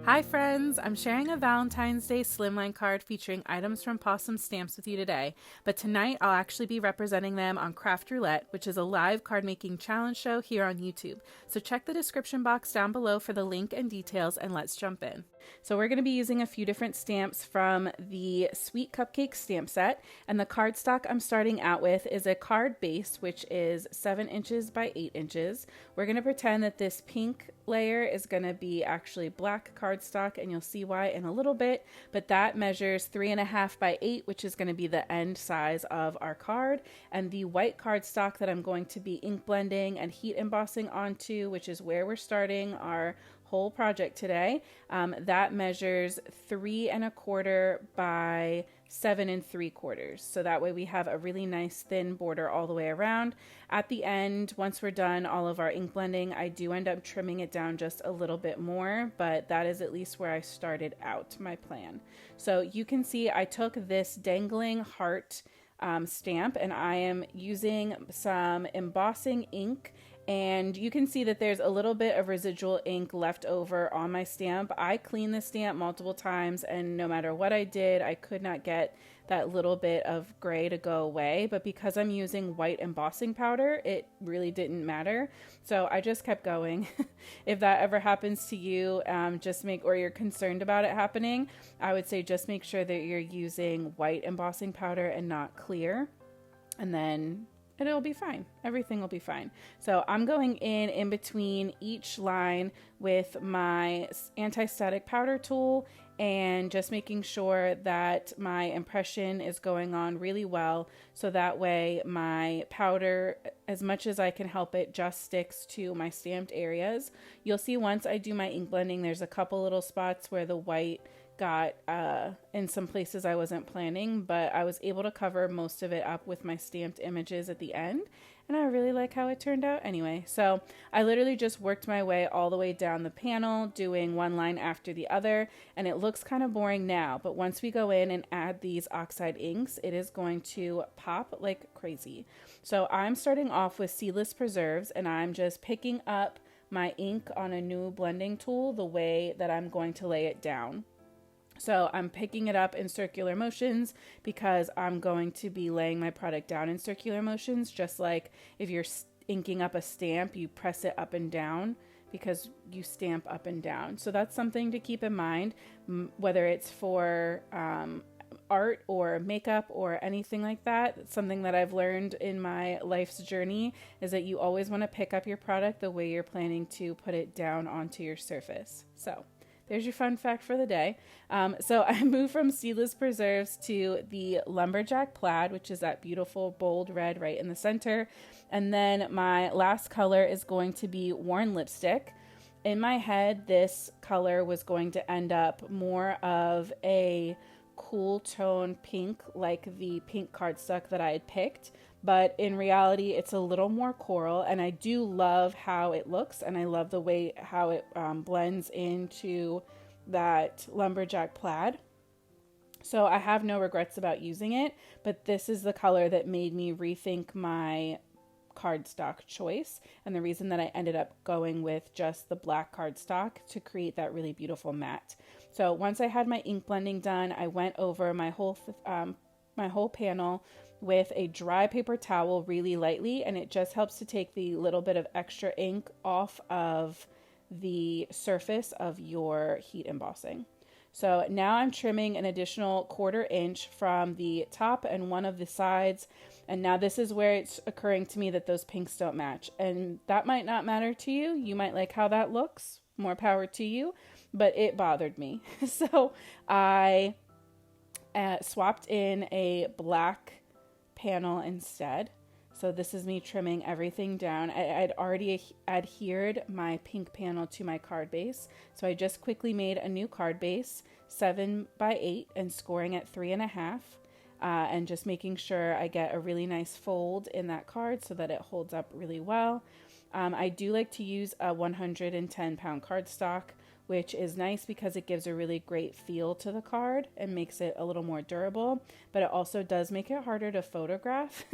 Hi friends, I'm sharing a Valentine's Day slimline card featuring items from Pawsome Stamps with you today, but tonight I'll actually be representing them on Craft Roulette, which is a live card making challenge show here on YouTube. So check the description box down below for the link and details, and let's jump in. So we're going to be using a few different stamps from the Sweet Cupcakes stamp set, and the cardstock I'm starting out with is a card base, which is 7 inches by 8 inches. We're going to pretend that this pink layer is going to be actually black cardstock, and you'll see why in a little bit, but that measures 3.5 by 8, which is going to be the end size of our card. And the white cardstock that I'm going to be ink blending and heat embossing onto, which is where we're starting our whole project today, that measures 3.25 by 7.75. So that way we have a really nice thin border all the way around. At the end, once we're done all of our ink blending, I do end up trimming it down just a little bit more, but that is at least where I started out my plan. So you can see I took this dangling heart stamp, and I am using some embossing ink, and you can see that there's a little bit of residual ink left over on my stamp. I cleaned the stamp multiple times, and no matter what I did, I could not get that little bit of gray to go away. But because I'm using white embossing powder, it really didn't matter. So I just kept going. If that ever happens to you, or you're concerned about it happening, I would say just make sure that you're using white embossing powder and not clear, and then it'll be fine. Everything will be fine. So I'm going in between each line with my anti-static powder tool and just making sure that my impression is going on really well, so that way my powder, as much as I can help it, just sticks to my stamped areas. You'll see once I do my ink blending, there's a couple little spots where the white got in some places I wasn't planning, but I was able to cover most of it up with my stamped images at the end, and I really like how it turned out anyway. So I literally just worked my way all the way down the panel, doing one line after the other, and it looks kind of boring now, but once we go in and add these oxide inks, it is going to pop like crazy. So I'm starting off with seedless preserves, and I'm just picking up my ink on a new blending tool the way that I'm going to lay it down. So I'm picking it up in circular motions because I'm going to be laying my product down in circular motions, just like if you're inking up a stamp, you press it up and down because you stamp up and down. So that's something to keep in mind, whether it's for art or makeup or anything like that. Something that I've learned in my life's journey is that you always want to pick up your product the way you're planning to put it down onto your surface. So there's your fun fact for the day. So I moved from seedless preserves to the lumberjack plaid, which is that beautiful bold red right in the center. And then my last color is going to be worn lipstick. In my head, this color was going to end up more of a cool tone pink, like the pink cardstock that I had picked. But in reality, it's a little more coral, and I do love how it looks, and I love the way how it blends into that lumberjack plaid. So I have no regrets about using it, but this is the color that made me rethink my cardstock choice, and the reason that I ended up going with just the black cardstock to create that really beautiful matte. So once I had my ink blending done, I went over my whole panel with a dry paper towel really lightly, and it just helps to take the little bit of extra ink off of the surface of your heat embossing. So now I'm trimming an additional 1/4 inch from the top and one of the sides, and now this is where it's occurring to me that those pinks don't match, and that might not matter to you. You might like how that looks, more power to you, but it bothered me. So I swapped in a black panel instead. So this is me trimming everything down. I'd already adhered my pink panel to my card base, so I just quickly made a new card base, 7 by 8, and scoring at 3.5, and just making sure I get a really nice fold in that card so that it holds up really well. I do like to use a 110-pound cardstock, which is nice because it gives a really great feel to the card and makes it a little more durable, but it also does make it harder to photograph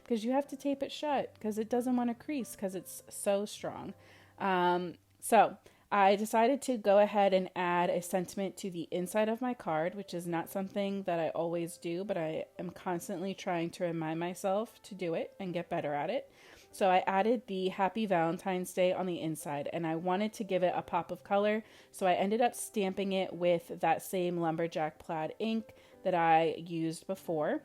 because you have to tape it shut because it doesn't want to crease because it's so strong. So I decided to go ahead and add a sentiment to the inside of my card, which is not something that I always do, but I am constantly trying to remind myself to do it and get better at it. So I added the Happy Valentine's Day on the inside, and I wanted to give it a pop of color, so I ended up stamping it with that same lumberjack plaid ink that I used before.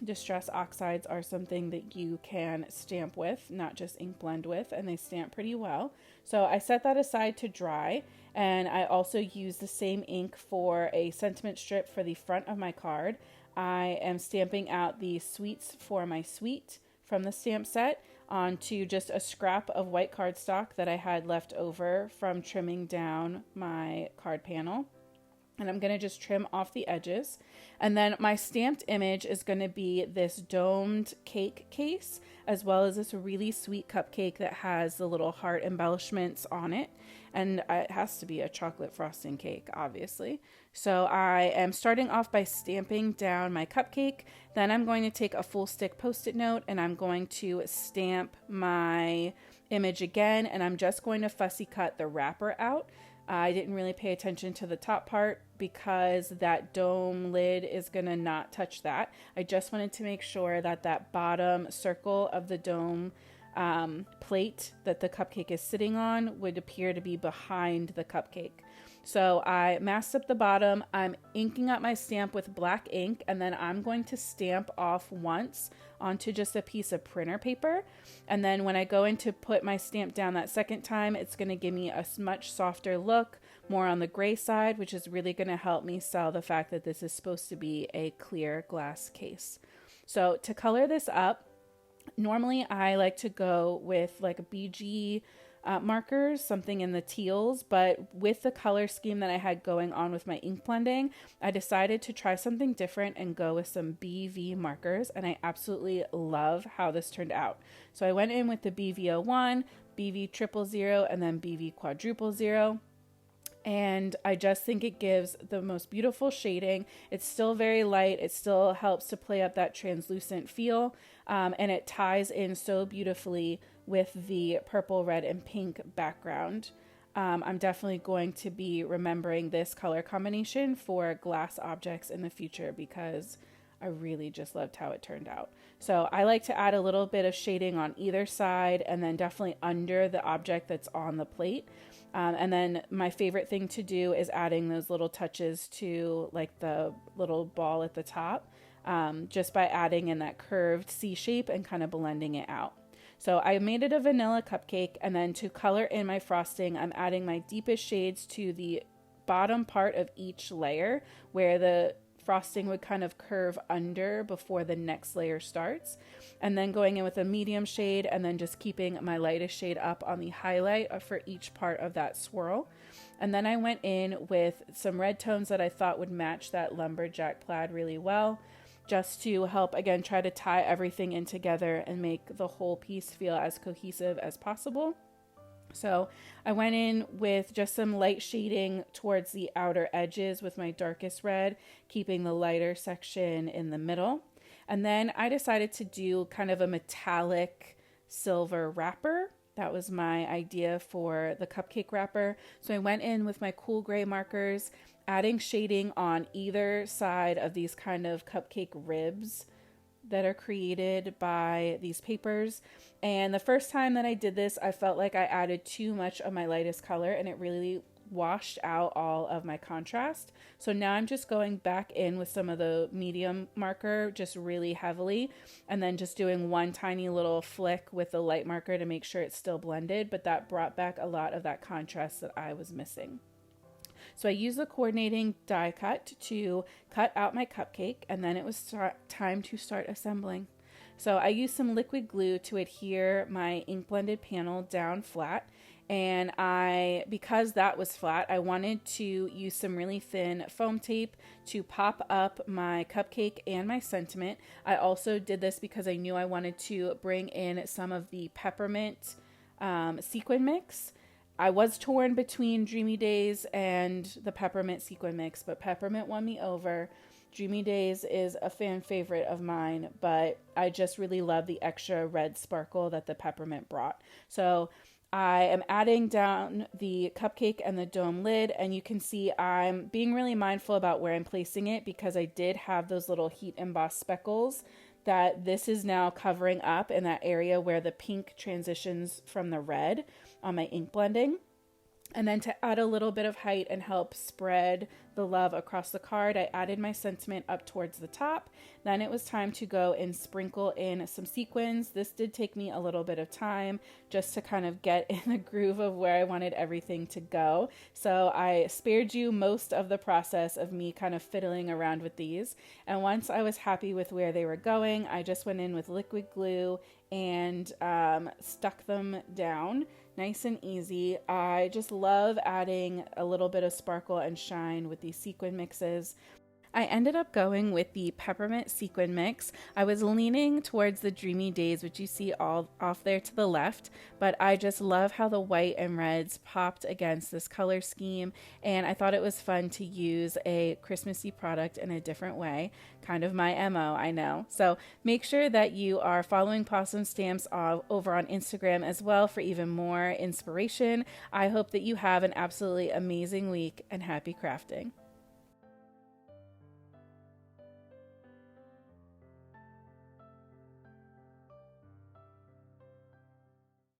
Distress oxides are something that you can stamp with, not just ink blend with, and they stamp pretty well. So I set that aside to dry, and I also use the same ink for a sentiment strip for the front of my card. I am stamping out the sweets for my sweet from the stamp set onto just a scrap of white cardstock that I had left over from trimming down my card panel. And I'm going to just trim off the edges. And then my stamped image is going to be this domed cake case, as well as this really sweet cupcake that has the little heart embellishments on it. And it has to be a chocolate frosting cake, obviously. So I am starting off by stamping down my cupcake. Then I'm going to take a full stick Post-it note and I'm going to stamp my image again. And I'm just going to fussy cut the wrapper out. I didn't really pay attention to the top part because that dome lid is going to not touch that. I just wanted to make sure that that bottom circle of the dome plate that the cupcake is sitting on would appear to be behind the cupcake. So I masked up the bottom. I'm inking up my stamp with black ink, and then I'm going to stamp off once onto just a piece of printer paper. And then when I go in to put my stamp down that second time, it's going to give me a much softer look, more on the gray side, which is really going to help me sell the fact that this is supposed to be a clear glass case. So to color this up, normally I like to go with like a BG markers, something in the teals, but with the color scheme that I had going on with my ink blending, I decided to try something different and go with some BV markers, and I absolutely love how this turned out. So I went in with the BV01, BV 000, and then BV quadruple 0. And I just think it gives the most beautiful shading. It's still very light. It still helps to play up that translucent feel. And it ties in so beautifully with the purple, red, and pink background. I'm definitely going to be remembering this color combination for glass objects in the future because I really just loved how it turned out. So I like to add a little bit of shading on either side and then definitely under the object that's on the plate. And then my favorite thing to do is adding those little touches to like the little ball at the top, just by adding in that curved C shape and kind of blending it out. So I made it a vanilla cupcake, and then to color in my frosting, I'm adding my deepest shades to the bottom part of each layer where the frosting would kind of curve under before the next layer starts, and then going in with a medium shade and then just keeping my lightest shade up on the highlight for each part of that swirl. And then I went in with some red tones that I thought would match that lumberjack plaid really well, just to help again try to tie everything in together and make the whole piece feel as cohesive as possible. So I went in with just some light shading towards the outer edges with my darkest red, keeping the lighter section in the middle. And then I decided to do kind of a metallic silver wrapper. That was my idea for the cupcake wrapper. So I went in with my cool gray markers, adding shading on either side of these kind of cupcake ribs that are created by these papers. And the first time that I did this, I felt like I added too much of my lightest color and it really washed out all of my contrast. So now I'm just going back in with some of the medium marker just really heavily, and then just doing one tiny little flick with the light marker to make sure it's still blended, but that brought back a lot of that contrast that I was missing. So I used the coordinating die cut to cut out my cupcake, and then it was time to start assembling. So I used some liquid glue to adhere my ink blended panel down flat, and because that was flat, I wanted to use some really thin foam tape to pop up my cupcake and my sentiment. I also did this because I knew I wanted to bring in some of the peppermint sequin mix. I was torn between Dreamy Days and the peppermint sequin mix, but peppermint won me over. Dreamy Days is a fan favorite of mine, but I just really love the extra red sparkle that the peppermint brought. So I am adding down the cupcake and the dome lid, and you can see I'm being really mindful about where I'm placing it because I did have those little heat emboss speckles that this is now covering up in that area where the pink transitions from the red on my ink blending. And then to add a little bit of height and help spread the love across the card, I added my sentiment up towards the top. Then it was time to go and sprinkle in some sequins. This did take me a little bit of time just to kind of get in the groove of where I wanted everything to go. So I spared you most of the process of me kind of fiddling around with these. And once I was happy with where they were going, I just went in with liquid glue and stuck them down. Nice and easy. I just love adding a little bit of sparkle and shine with these sequin mixes. I ended up going with the peppermint sequin mix. I was leaning towards the Dreamy Days, which you see all off there to the left, but I just love how the white and reds popped against this color scheme, and I thought it was fun to use a Christmassy product in a different way. Kind of my MO, I know. So make sure that you are following Pawsome Stamps over on Instagram as well for even more inspiration. I hope that you have an absolutely amazing week and happy crafting.